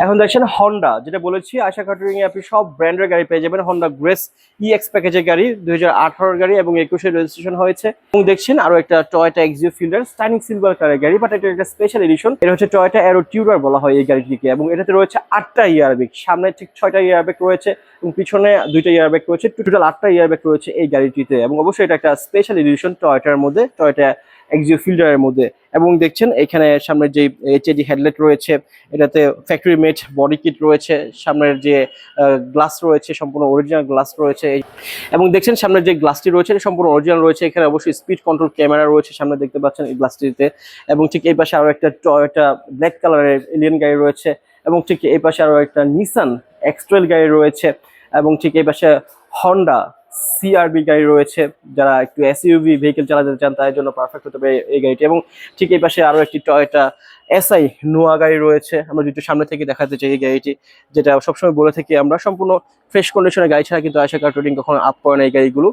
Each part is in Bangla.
এখন দেখছেন হন্ডা, যেটা বলেছি আশা কাটুরিং এ আপনি সব ব্র্যান্ডের গাড়ি পেয়ে যাবেন। হন্ডা গ্রেস ইএক্স প্যাকেজের গাড়ি 2018 গাড়ি এবং 21-এ রেজিস্ট্রেশন হয়েছে। এবং দেখছেন আরো একটা টয়োটা এক্সিও ফিল্ডার স্টাইনিং সিলভার কালারের গাড়ি, বাট এটা একটা স্পেশাল এডিশন। এটা হচ্ছে টয়োটা অ্যারো টিউডার বলা হয় এই গাড়িটিকে, এবং এটাতে রয়েছে 8টা ইয়ারব্যাগ, সামনে ঠিক 6টা ইয়ারব্যাগ রয়েছে এবং পিছনে 2টা ইয়ারব্যাগ রয়েছে, টোটাল 8টা ইয়ারব্যাগ রয়েছে এই গাড়িটিতে। এবং অবশ্যই এটা একটা স্পেশাল এডিশন টয়োটার মধ্যে, টয়োটা এক্সিও ফিল্ডারের মধ্যে। এবং দেখছেন এখানে সামনের যে এইচএডি হেডলাইট রয়েছে, এটাতে ফ্যাক্টরি মেড বডি কিট রয়েছে, সামনের যে গ্লাস রয়েছে সম্পূর্ণ অরিজিনাল গ্লাস রয়েছে। এবং দেখছেন সামনের যে গ্লাসটি রয়েছে এটা সম্পূর্ণ অরিজিনাল রয়েছে। এখানে অবশ্যই স্পিড কন্ট্রোল ক্যামেরা রয়েছে সামনে, দেখতে পাচ্ছেন এই গ্লাসটিতে। এবং ঠিক এই পাশে আরো একটা টয়োটা ব্ল্যাক কালারের এলিয়ন গাড়ি রয়েছে, এবং ঠিক এই পাশে আরো একটা নিসান এক্সট্রেল গাড়ি রয়েছে, এবং ঠিক এই পাশে হন্ডা সিআরবি গাড়ি রয়েছে। যারা একটু এসইউভি ভেহিকেল চালাতে চান তাদের জন্য পারফেক্ট হতে পারে এই গাড়িটি। এবং ঠিক এই পাশে আরো একটি টয়োটা এসআই নোয়া গাড়ি রয়েছে। আমরা যদি সামনে থেকে দেখাতে চাই এই গাড়িটি, যেটা সবসময় বলে থাকি আমরা, সম্পূর্ণ ফ্রেশ কন্ডিশনের গাড়ি ছাড়া কিন্তু আশা কার ট্রেডিং কখনো আপ করে না এই গাড়িগুলো।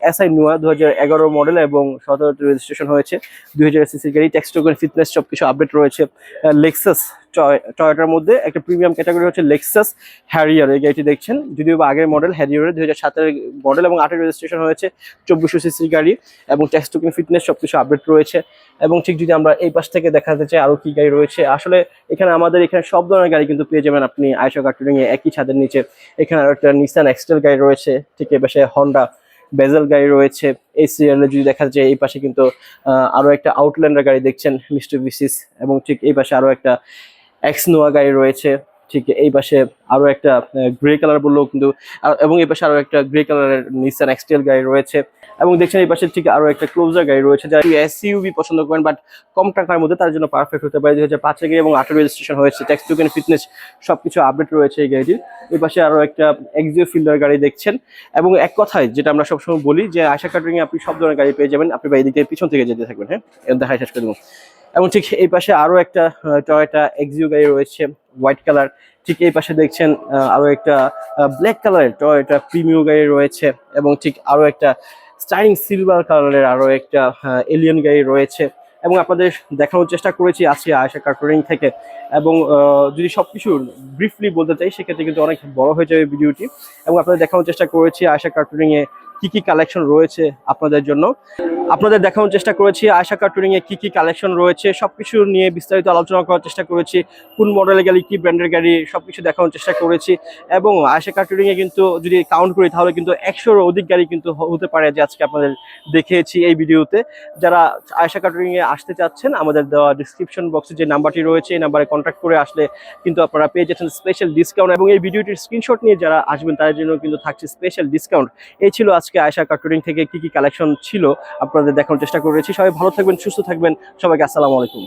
এসআই নোয়া 2011 মডেল এবং 17 রেজিস্ট্রেশন হয়েছে। 2000 সিসির গাড়ি, ট্যাক্স টোকেন, ফিটনেস সবকিছু আপডেট রয়েছে। লেক্সাস টয়োটার মধ্যে একটা প্রিমিয়াম ক্যাটাগরি হচ্ছে লেক্সাস হ্যারিয়ার, এই গাড়িটি দেখছেন, যদিও বা আগের মডেল হ্যারিয়ারের 2007 মডেল এবং 8 রেজিস্ট্রেশন হয়েছে। 2400 সিসির গাড়ি এবং ট্যাক্স টোকেন, ফিটনেস সবকিছু আপডেট রয়েছে। এবং ঠিক যদি আমরা এই পাশ থেকে দেখাতে চাই আরো কি গাড়ি রয়েছে, আসলে আমাদের এখানে সব ধরনের গাড়ি কিন্তু পেয়ে যাবেন আপনি আয়শা কার ট্রেডিং এ একই ছাদের নিচে। এখানে আরো একটা নিসান এক্সটেল গাড়ি রয়েছে, ঠিক এই পাশে হন্ডা বেজেল গাড়ি রয়েছে। এই সিরিয়ালে যদি দেখা যায় এই পাশে কিন্তু আরো একটা আউটল্যান্ডার গাড়ি দেখছেন মিস্টুবিশিস, এবং ঠিক এই পাশে আরো একটা এক্স নোয়া গাড়ি রয়েছে। ঠিক এই পাশে আরো একটা গ্রে কালার বললেও কিন্তু, এবং এই পাশে আরো একটা গ্রে কালারের নিসান এক্সটেল গাড়ি রয়েছে। এবং দেখছেন এই পাশে ঠিক আরো একটা ক্লোজার গাড়ি রয়েছে, যারা এসইউভি পছন্দ করেন বাট কম টাকার মধ্যে, তার জন্য পারফেক্ট হতে পারে। 2005 গাড়ি এবং 8 রেজিস্ট্রেশন হয়েছে, ট্যাক্স টোকেন, ফিটনেস সবকিছু আপডেট রয়েছে এই গাড়িটির। এই পাশে আরো একটা এক্সিও ফিল্ডার গাড়ি দেখছেন। এবং এক কথায় যেটা আমরা সবসময় বলি যে আশা কার ট্রেডিং এ আপনি সব ধরনের গাড়ি পেয়ে যাবেন, আপনি বা এদিকে পিছন থেকে যেতে থাকবেন। হ্যাঁ, দেখাই শেষ করে দেবো। এবং ঠিক এই পাশে আরো একটা টয়োটা এক্সিও গাড়ি রয়েছে হোয়াইট কালার। ঠিক এই পাশে দেখছেন আরো একটা ব্ল্যাক কালারের টয়োটা প্রিমিয়াম গাড়ি রয়েছে, এবং ঠিক আরো একটা স্টাইনিং সিলভার কালারের আরো একটা এলিয়ন গাড়ি রয়েছে। এবং আপনাদের দেখানোর চেষ্টা করেছি আজকে আয়শা কার ট্রেডিং থেকে। এবং যদি সবকিছু ব্রিফলি বলতে চাই সেক্ষেত্রে কিন্তু অনেক বড় হয়ে যাবে ভিডিওটি। এবং আপনাদের দেখানোর চেষ্টা করেছি আয়শা কার ট্রেডিং এ কি কি কালেকশন রয়েছে আপনাদের জন্য। আপনাদের দেখানোর চেষ্টা করেছি আয়শা কার ট্রেডিং এ কি কি কালেকশন রয়েছে, সবকিছু নিয়ে বিস্তারিত আলোচনা করার চেষ্টা করেছি। কোন মডেলের গাড়ি, কি ব্র্যান্ডের গাড়ি, সবকিছু দেখানোর চেষ্টা করেছি। এবং আয়শা কার ট্রেডিং এ কিন্তু যদি কাউন্ট করি তাহলে কিন্তু 100-এর অধিক গাড়ি কিন্তু হতে পারে যে আজকে আপনাদের দেখিয়েছি এই ভিডিওতে। যারা আয়শা কার ট্রেডিং এ আসতে চাচ্ছেন, আমাদের দেওয়া ডিসক্রিপশন বক্সে যে নাম্বারটি রয়েছে এই নাম্বারে কন্ট্যাক্ট করে আসলে কিন্তু আপনারা পেয়ে যাচ্ছেন স্পেশাল ডিসকাউন্ট। এবং এই ভিডিওটির স্ক্রিনশট নিয়ে যারা আসবেন তাদের জন্য কিন্তু থাকছে স্পেশাল ডিসকাউন্ট। এই ছিল আজকে আয়শা কার ট্রেডিং থেকে কি কি কালেকশন ছিল আপনাদের দেখানোর চেষ্টা করেছি। সবাই ভালো থাকবেন, সুস্থ থাকবেন, সবাইকে আসসালামু আলাইকুম।